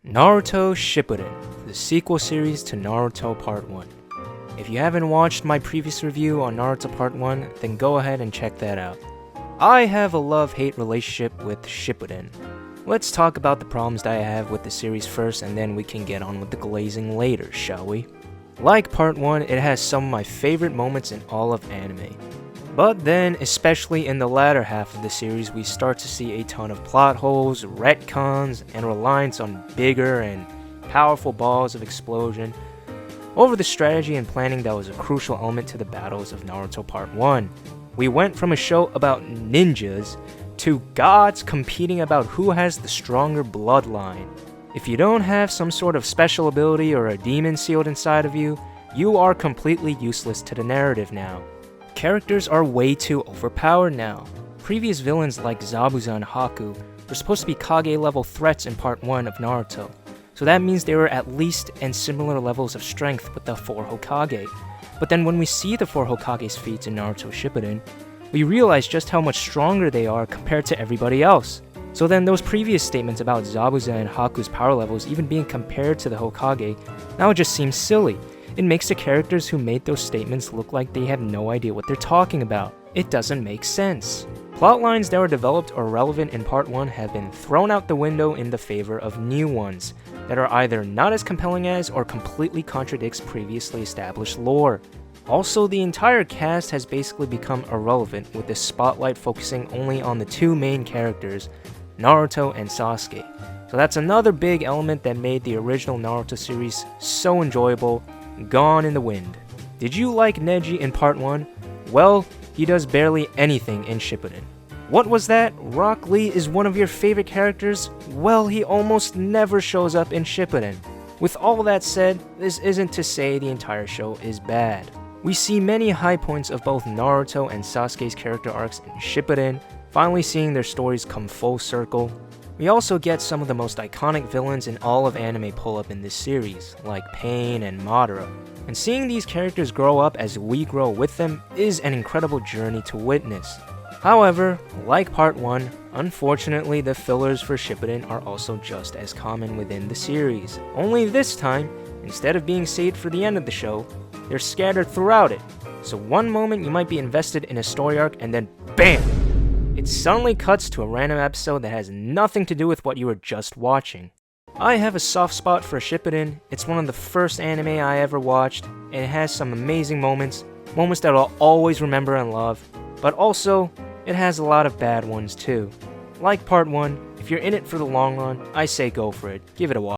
Naruto Shippuden, the sequel series to Naruto Part 1. If you haven't watched my previous review on Naruto Part 1, then go ahead and check that out. I have a love-hate relationship with Shippuden. Let's talk about the problems that I have with the series first, and then we can get on with the glazing later, shall we? Like Part 1, it has some of my favorite moments in all of anime. But then, especially in the latter half of the series, we start to see a ton of plot holes, retcons, and reliance on bigger and powerful balls of explosion over the strategy and planning that was a crucial element to the battles of Naruto Part 1. We went from a show about ninjas to gods competing about who has the stronger bloodline. If you don't have some sort of special ability or a demon sealed inside of you, you are completely useless to the narrative now. Characters are way too overpowered now. Previous villains like Zabuza and Haku were supposed to be Kage level threats in Part 1 of Naruto, so that means they were at least and similar levels of strength with the 4 Hokage. But then when we see the 4 Hokage's feats in Naruto Shippuden, we realize just how much stronger they are compared to everybody else. So then those previous statements about Zabuza and Haku's power levels even being compared to the Hokage now just seems silly. It makes the characters who made those statements look like they have no idea what they're talking about. It doesn't make sense. Plotlines that were developed or relevant in Part 1 have been thrown out the window in the favor of new ones that are either not as compelling as or completely contradicts previously established lore. Also, the entire cast has basically become irrelevant, with the spotlight focusing only on the two main characters, Naruto and Sasuke. So that's another big element that made the original Naruto series so enjoyable, gone in the wind. Did you like Neji in Part 1? Well, he does barely anything in Shippuden. What was that? Rock Lee is one of your favorite characters? Well, he almost never shows up in Shippuden. With all that said, this isn't to say the entire show is bad. We see many high points of both Naruto and Sasuke's character arcs in Shippuden, finally seeing their stories come full circle. We also get some of the most iconic villains in all of anime pull up in this series, like Pain and Madara. And seeing these characters grow up as we grow with them is an incredible journey to witness. However, like Part 1, unfortunately the fillers for Shippuden are also just as common within the series. Only this time, instead of being saved for the end of the show, they're scattered throughout it. So one moment you might be invested in a story arc and then BAM! It suddenly cuts to a random episode that has nothing to do with what you were just watching. I have a soft spot for Shippuden. It's one of the first anime I ever watched, and it has some amazing moments that I'll always remember and love, but also, it has a lot of bad ones too. Like Part 1, if you're in it for the long run, I say go for it, give it a watch.